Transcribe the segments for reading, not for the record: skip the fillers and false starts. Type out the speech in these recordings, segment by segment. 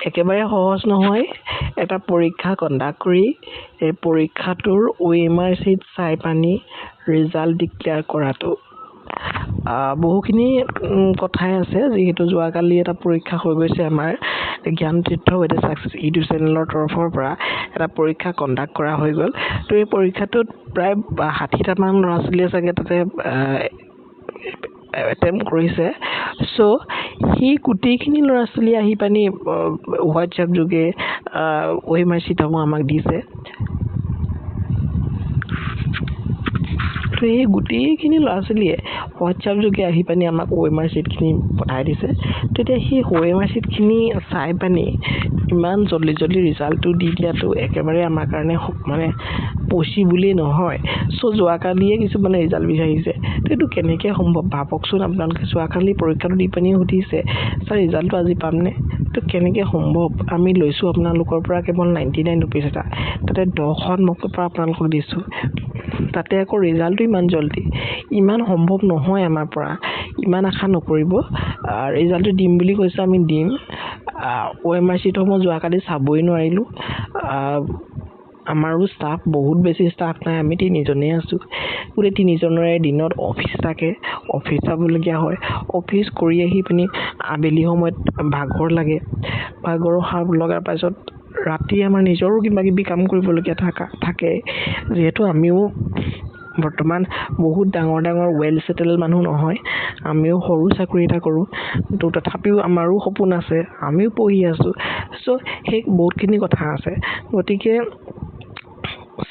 একেবাৰে সহজ নহয় এটা পৰীক্ষা কণ্ডাক্ট কৰি এই পৰীক্ষাটোৰ OMR sheet চাই পানি ৰিজাল্ট ডিক্লেয়াৰ কৰাটো বহুখিনি কথাই আছে যেহেতু যোৱাকালি এটা পৰীক্ষা হৈ গৈছে আমাৰ জ্ঞান তীৰ্থ উইথ সাকসেস ইউটিউব চেনেলৰ তৰফৰ পৰা এটা পৰীক্ষা কণ্ডাক্ট কৰা হৈ গ'ল তো এই পৰীক্ষাটোত প্ৰায় 60টা মান ল'ৰা ছোৱালীয়ে চাগে তাতে এটেম্প কৰিছে সো হি গোটেইখিনি ল'ৰা ছোৱালী আহি পানি হোৱাটছএপ যোগে OMR sheet আমাক দিছে তো এই গোটেইখিনি ল'ৰা ছোৱালীয়ে হোৱাটছএপ যোগে আহি পানি আমাক OMR sheet খিনি পঠাই দিছে তেতিয়া সেই OMR sheet খিনি চাই পানি ইমান জলদি ৰিজাল্টটো দি দিয়াটো একেবাৰে আমাৰ কাৰণে মানে পচিবলি নহয় সো যোৱাকালিয়ে কিছু মানে ৰিজাল্ট বিচাৰিছে তো এইটো কেনেকৈ সম্ভৱ ভাবকচোন আপোনালোকে যোৱাকালি পৰীক্ষাটো দি পানি সুধিছে স্যাৰ ৰিজাল্টটো আজি পামনে তো কেনেকৈ সম্ভৱ আমি লৈছো আপোনালোকৰ পৰা কেৱল 99 रुपीस এটা তাতে 10খন মক পেপাৰ আপোনালোকক দিছো তাতে আকৌ ৰিজাল্টটো ইমান জলদি ইমান সম্ভৱ নহয় আমাৰ পৰা ইমান আশা নকৰিব ৰিজাল্টটো দিম বুলি কৈছে আমি দিম OMR sheet মই যোৱাকালি চাবই নোৱাৰিলো আমাৰো ষ্টাফ বহুত বেছি ষ্টাফ নাই আমি তিনিজনেই আছো পুৰে তিনিজনৰে দিনত অফিস থাকে অফিস যাবলগীয়া হয় অফিস কৰি আহি পিনি আবেলি সময়ত ভাগৰ লাগে ভাগৰ হাব লগাৰ পাছত ৰাতি আমাৰ নিজৰো কিবা কাম কৰিবলগীয়া থাকে যেহেতু আমিও বৰ্তমান বহুত ডাঙৰ ওয়েল সেটেল মানুহ নহয় আমিও সৰু চাকৰি এটা কৰো তো তথাপিও আমাৰো সপোন আছে আমিও পঢ়ি আছো সো হেক বহুতখিনি কথা আছে গতিকে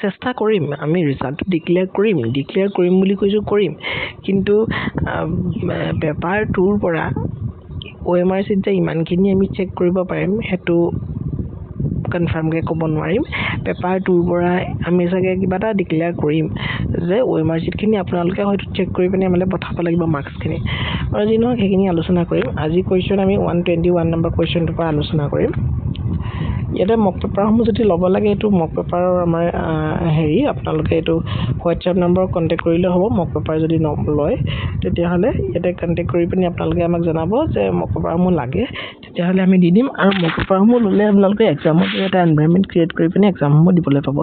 চেষ্টা কৰিম আমি ৰিজাল্ট ডিক্লেয়াৰ কৰিম বুলি কৈছো কৰিম কিন্তু পেপাৰ 2 ৰ পৰা OMR sheet যে ইমানখিনি আমি চেক কৰিব পাৰিম হেতু কনফাৰ্ম কে ক'ব নোৱাৰিম পেপাৰ 2 ৰ পৰা আমি চাগে কিবা এটা ডিক্লেয়াৰ কৰিম যে OMR sheet খিনি আপোনালোকে হয়তো চেক কৰি পিনে আমালে পঠাব লাগিব মাৰ্কস খিনি আৰু দিনৰ হেখিনি আলোচনা কৰিম আজি কোৱেশ্চন আমি 121 নম্বৰ কোৱেশ্চনটোৰ পৰা আলোচনা কৰিম ইয়াতে মক পেপাৰসমূহ যদি ল'ব লাগে এটো মক পেপাৰৰ আমাৰ হেৰি আপোনালোকে এটো হোৱাটছএপ নম্বৰ কন্টাক্ট কৰিলে হ'ব মক পেপাৰ যদি লয় তেতিয়া হলে ইয়াতে কন্টাক্ট কৰি পিনি আপোনালোকে আমাক জনাব যে মক পেপাৰসমূহ লাগে তেতিয়া হলে আমি দি দিম আৰু মক পেপাৰসমূহ ললে আপোনালোকে এক্সামত এটা এনভায়ৰনমেন্ট ক্ৰিয়েট কৰি পিনি এক্সামসমূহ দিবলৈ পাব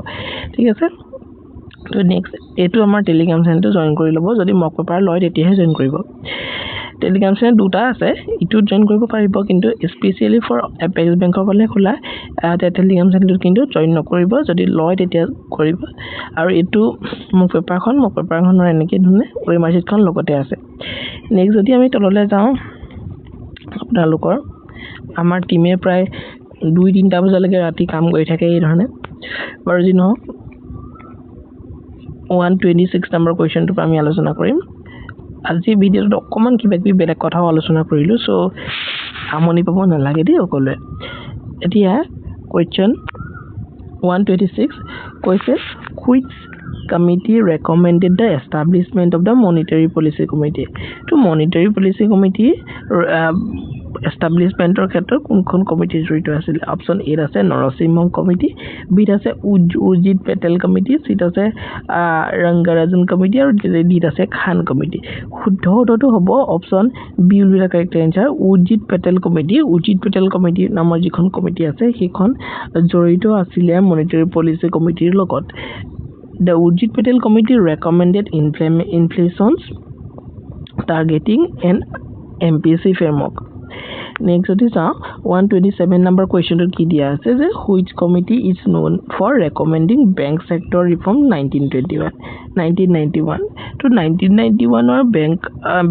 ঠিক আছে তো নেক্সট এটো আমাৰ টেলিগ্ৰাম চেনেলটো জয়েন কৰি ল'ব যদি মক পেপাৰ লয় তেতিয়াহে জয়েন কৰিব টেলিগ্ৰাম চেনেল দুটা আছে ইটো জয়েন কৰিব পাৰিব কিন্তু স্পেশালি ফৰ এপেক্স বেংকৰ কাৰণে খোলা টেলিগ্ৰাম চেনেলটো কিন্তু জয়েন নকৰিব যদি লয় তেতিয়া কৰিব আৰু এটো মক পেপাৰখনৰ এনেকৈ ধুনে OMR sheet খন লগতে আছে নেক্সট যদি আমি তললৈ যাওঁ আপোনালোকৰ আমাৰ টিমে প্ৰায় 2-3টা বজালৈকে ৰাতি কাম কৰি থাকে এই ধৰণে বাৰু যি নহওক 126 নম্বৰ কোৱেশ্চনটো আমি আলোচনা কৰিম আজি ভিডিওত অকমান কিবা বেলেগ কথা আলোচনা কৰিলো সো আমনি পাব নালাগে দেই অকলে এতিয়া কোৱেশ্চন 126 কৈছে which committee recommended the establishment of the monetary policy committee to monetary policy committee establishmentor ক্ষেত্ৰত কোনখন কমিটি জড়িত আছিল অপচন এ আছে নৰসিংহম কমিটি বি আছে উজিত পেটেল কমিটি সি আছে ৰংগৰাজন কমিটি আৰু ডি আছে খান কমিটি শুদ্ধ উত্তৰটো হ'ব option B will be the correct answer Urjit Patel committee নামৰ যিখন কমিটি আছে সেইখন জড়িত আছিল মনিটাৰী পলিসি কমিটিৰ লগত The Urjit Patel Committee recommended inflations targeting an MPC framework. Next is 127 number question to ki diya ase je which committee is known for recommending bank sector reform 1991 to 1991 or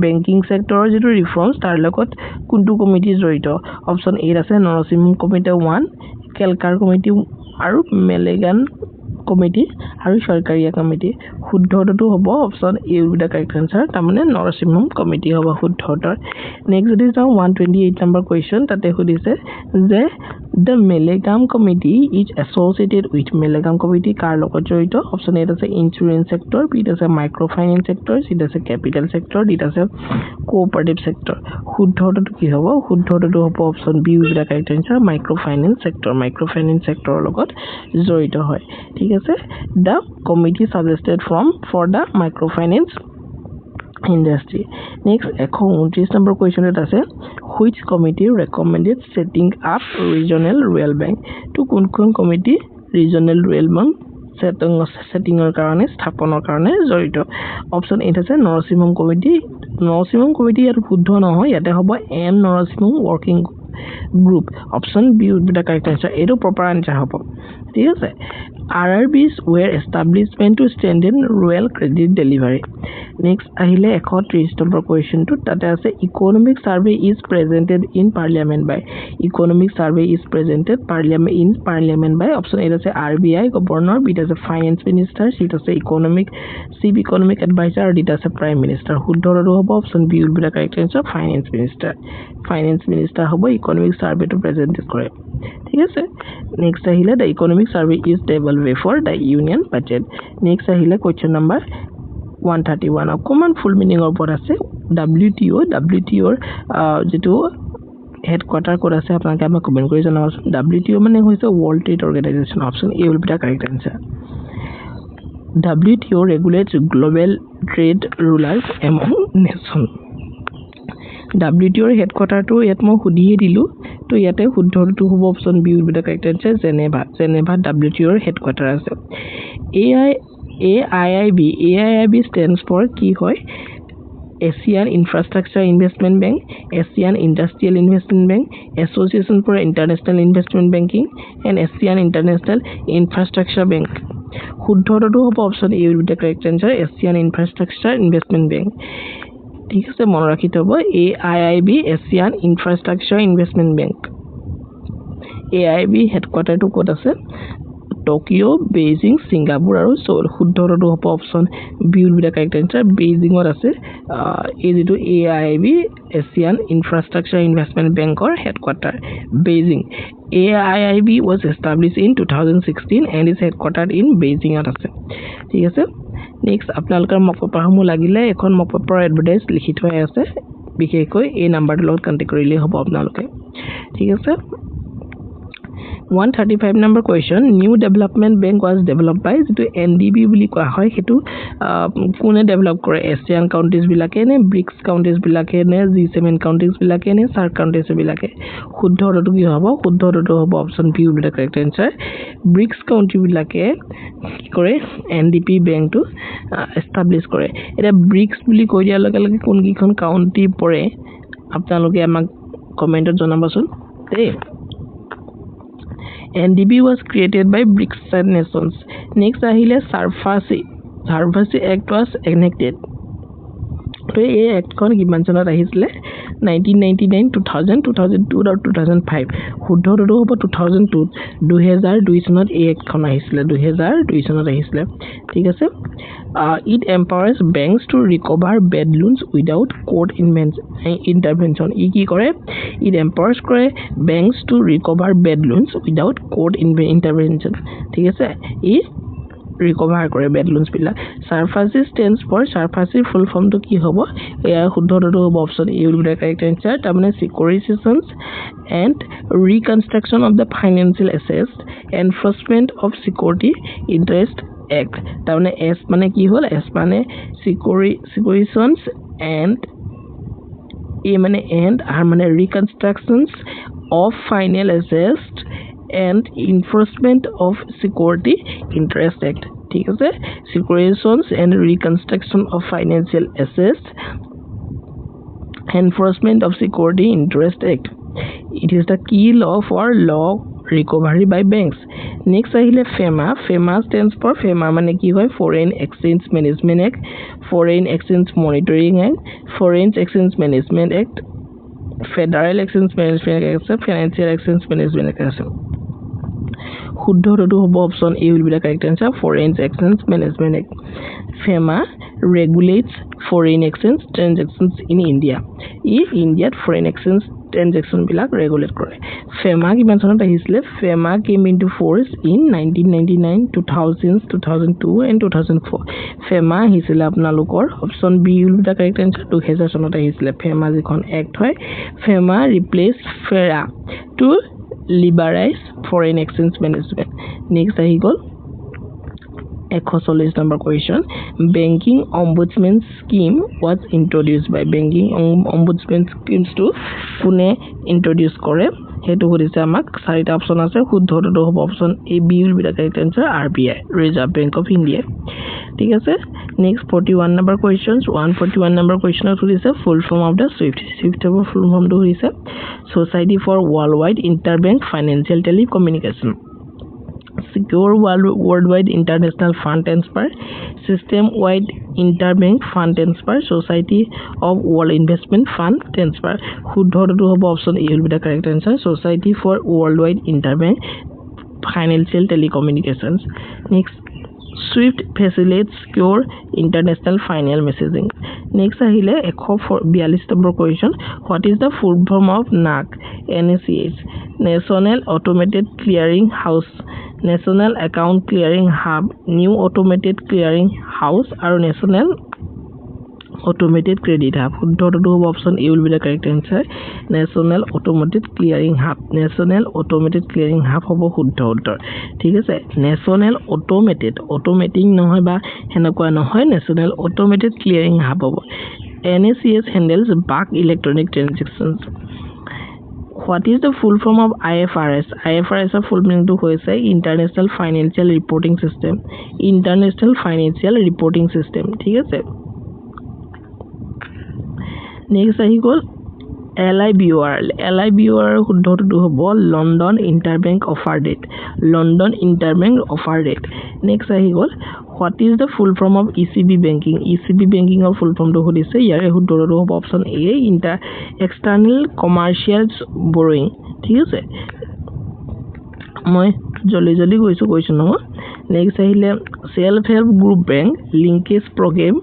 banking sector jeto reforms tar logot kuntu committee joito option A ase Narasimhan committee 1 Kelkar committee aru Melegan committee আৰু Sarkaria committee শুদ্ধটো হ'ব option A will be the correct answer তাৰমানে Narasimham committee হ'ব শুদ্ধতৰ next যদি যাও 128 number question তাতে সুধিছে যে the Melegam committee is associated with Melegam committee কাৰ লগত জড়িত অপচন এ আছে ইন্স্যুৰেন্স সেক্টৰ বি আছে মাইক্ৰো ফাইনেন্স সেক্টৰ সি আছে ক্যাপিটাল সেক্টৰ ডি আছে কোঅপাৰেটিভ সেক্টৰ শুদ্ধটো কি হ'ব শুদ্ধটো হ'ব option B will be the correct answer micro finance সেক্টৰৰ লগত জড়িত হয় ঠিক আছে the committee suggested for the microfinance industry. Next, 129 number question it আছে, which committee recommended setting up regional rail bank? To কোন committee regional rail bank setting karone sthaponer karone jorito? Option A আছে Narasimham committee. Narasimham committee আর শুদ্ধ নহয়, ইয়াতে হ'ব M Narasimham working group. Option B would be the correct answer. Edo proper answer হ'ব. ঠিক আছে, RRBs were established to strengthen rural credit delivery. Next আহিলে 130 number question to তাতে আছে economic survey is presented in parliament by. Economic survey is presented in parliament by. Option A আছে RBI governor, B আছে finance minister, C আছে chief economic advisor, D আছে prime minister. শুদ্ধটো হ'ব option B will be the correct answer, finance minister. Finance minister হ'ব economic survey to present কৰে। ঠিক আছে, next আহিলে the economic survey is developed before the union budget. Next আহিলে question number 131 অকমান full meaning ওপৰত আছে। WTO যেটো হেডকোয়াৰ্টাৰ কোড আছে আপোনালোকে আমাক কমেন্ট কৰি জনাবচোন। WTO মানে হৈছে World Trade Organization। Option A will be the correct answer. WTO regulates global trade rules among nations. WTO হেডকোয়াৰ্টাৰটো ইয়াত মই সুধিয়ে দিলো, তো ইয়াতে শুদ্ধটো হ'ব option B will be the correct answer, Geneva WTO headquarter আছে। AIIB stands for কি হয়? Asian Infrastructure Investment Bank, Asian Industrial Investment Bank, Association for International Investment Banking, and Asian International Infrastructure Bank. শুদ্ধটো হ'ব option A will be the correct answer, Asian Infrastructure Investment Bank। ঠিক আছে, মনে ৰাখি থব AIIB, Asian Infrastructure Investment Bank। AIIB হেডকোয়াৰ্টাৰটো ক'ত আছে? Tokyo, Beijing, Singapore আৰু ছৌল। শুদ্ধটো হ'ব option B will be the correct answer, বেইজিঙত আছে এই যেটো AIIB, Asian Infrastructure Investment Bankৰ headquarter Beijing. AIIB was established in 2016 and is headquartered in বেইজিঙত আছে। ঠিক আছে, নেক্সট আপোনালোকৰ মক পেপাৰসমূহ লাগিলে এখন মক পেপাৰ এডভাৰটাইজ লিখি থোৱা আছে, বিশেষকৈ এই নাম্বাৰটোৰ লগত কন্টেক্ট কৰিলে হ'ব আপোনালোকে। ঠিক আছে, 135 number question, new development bank was developed by যেটো NDB বুলি কোৱা হয়, হেতু কোনে ডেভেলপ কৰে? এছিয়ান কাউন্ট্ৰিজ বিলাকে নে ব্ৰিক্স কাউন্ট্ৰিজ বিলাকে নে G7 কাউন্ট্ৰিজ বিলাকে নে সাৰ্ক কাউন্ট্ৰিজ বিলাকে? শুদ্ধটো কি হ'ব? শুদ্ধটো হ'ব option B will be the correct answer, BRICS country বিলাকে কি কৰে? NDB বেংকটো এস্টাবলিশ কৰে। এটা ব্ৰিক্স বুলি কৈ দিয়াৰ লগে লগে কোন কিখন কাউন্ট্ৰি পৰে আপোনালোকে আমাক কমেন্টত জনাবচোন দেই। NDB was created by BRICS nations. Next ahile Sarfazi Act was enacted. তো এই এক্টখন কিমান চনত আহিছিলে? 1999, 2000, 2002 আৰু 2005। শুদ্ধটো হ'ব 2002। 2002 চনত এই এক্টখন আহিছিলে, 2002 চনত আহিছিলে। ঠিক আছে, it empowers banks to recover bad loans without court intervention. ই কি কৰে? It empowers কৰে banks to recover bad loans without court intervention. ঠিক আছে, ই recover কৰে bad loans বিলাক। Sarfazi stands for, Sarfazi full form to কি হ'ব? এয়া শুদ্ধটো হ'ব option A will be the correct answer, তাৰমানে Securitizations and Reconstruction of the Financial Assets, Enforcement of Security Interest Act। তাৰমানে এস মানে কি হ'ল? এস মানে Securitizations and এ মানে and আর মানে Reconstructions of Financial Assets and Enforcement of Security Interest Act। ঠিক আছে, Securitizations and Reconstruction of Financial Assets, Enforcement of Security Interest Act. It is the key law for law recovery by banks. Next ahile FEMA stands for, FEMA মানে কি হয়? Foreign Exchange Management Act, Foreign Exchange Monitoring Act, Foreign Exchange Management Act, Federal Exchange Management Act, Financial Exchange Management Act আছে। শুদ্ধটো হ'ব option A will be the correct answer, Foreign Exchange Management Act. FEMA regulates foreign exchange transactions in India. India foreign exchange transaction বিলাক regulate কৰে। FEMA কিমান চনত আহিছিলে? FEMA came into force in 1999, 2000, 2002 and 2004। FEMA আহিছিলে আপোনালোকৰ option B will be the correct answer, 2000 চনত আহিছিলে। FEMA যিখন এক্ট হয়, FEMA replaced FERA to liberalize foreign exchange management. Next আহি গ'ল 140 number question. Banking Ombudsman Scheme was introduced by Banking Ombudsman Schemes to Pune introduce करे हेतु सुधिसे आमाक चारिटा option আছে শুদ্ধটো হ'ব option A B will be the correct answer RBI Reserve Bank of India ঠিক আছে next 41 number questions 141 number question সুধিছে full form of the SWIFT of full form to সুধিছে Society for Worldwide Interbank Financial Telecommunication Secure Worldwide International Fund Transfer System-wide Interbank Fund Transfer Society of World Investment Fund Transfer শুদ্ধটো হ'ব option A will be the correct answer Society for Worldwide Interbank Financial Telecommunications next SWIFT facilitates secure international financial messaging next ahile 142 number question what is the full form of NAC NACH National Automated Clearing House National Account Clearing Hub New Automated Clearing House or National Automated Credit Hub শুদ্ধটো হ'ব option A will be the correct answer National Automated Clearing Hub National Automated Clearing Hub হ'ব শুদ্ধ উত্তৰ ঠিক আছে National Automating নহয় বা হেনকুৱা নহয় National Automated Clearing Hub হ'ব NACH handles bulk electronic transactions What is the full form of IFRS? IFRS er full meaning to hoise International Financial Reporting System. International Financial Reporting System. ठीक है Next ahi gol LIBOR শুদ্ধটো হ'ব London Interbank Offer Rate. London Interbank Offer Rate. Next ahi gol What is the full form of ECB banking? ECB banking or full form to hodise yare huddoro hob option A external commercial borrowing ঠিক আছে মই জলি গৈছো question no next ahile self help group bank linkage program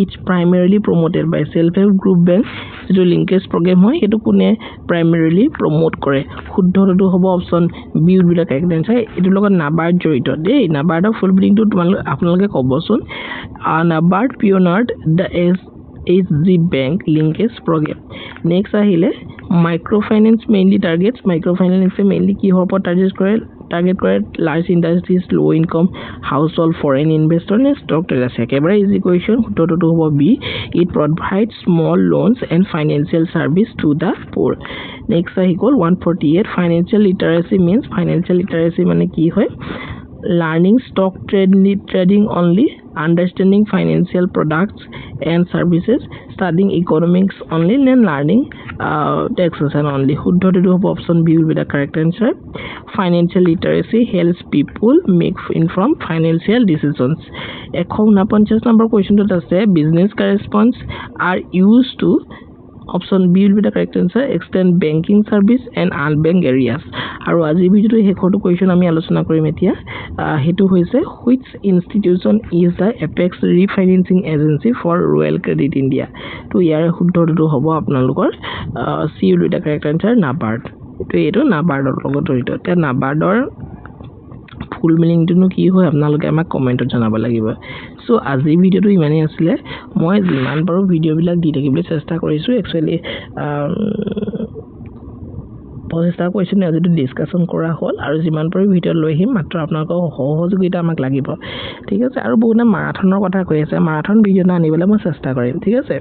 is primarily promoted by self help group bank যেটো linkage program হয় হেতু কোনে primarily promote কৰে শুদ্ধটো হ'ব option B will be the correct answer এটো লগত নাবাৰ্ড জড়িত দেই নাবাৰ্ডৰ ফুল মিনিং টো আপোনালোকে ক'বচোন NABARD pioneered the SHG bank linkage program next ahile microfinance mainly targets microfinance mainly কি হ'ব target করে large industries low income household foreign investor and stock traders একেবাৰে easy question শুদ্ধটো হ'ব B it provides small loans and financial service to the poor next ahi gol 148 financial literacy means financial literacy মানে কি হয় learning stock trading only understanding financial products and services studying economics only and learning taxation only শুদ্ধটো হ'ব option B will be the correct answer financial literacy helps people make informed financial decisions 149 number question to আছে business correspondents are used to option B will be the correct answer extend banking service and unbanked areas আৰু আজি ভিডিওটো হেকৰটো question আমি আলোচনা কৰিম এতিয়া হেতু হৈছে which institution is the apex refinancing agency for Royal Credit India তো ইয়াৰ শুদ্ধটো হ'ব আপোনালোকৰ C will be the correct answer NABARD তো এটো NABARDৰ লগত জড়িত তে NABARDৰ ফুল মিনিংটো কি হয় আপোনালোকে আমাক কমেন্টত জনাব লাগিব সো আজি ভিডিওটো ইমানেই আছিল মই যিমান পাৰো ভিডিও বিলাক দি থাকিবলৈ চেষ্টা কৰিছো একচুয়ালি পজিটিভ কোৱেশ্চন আজিটো ডিসকাশন কৰা হ'ল আৰু যিমান পাৰো ভিডিও লৈ আহিম মাত্ৰ আপোনালোকৰ সহযোগিতা আমাক লাগিব ঠিক আছে আৰু বহুতে মাৰাথনৰ কথা কৈ আছে মাৰাথন ভিডিও না আনিবলৈ মই চেষ্টা কৰিম ঠিক আছে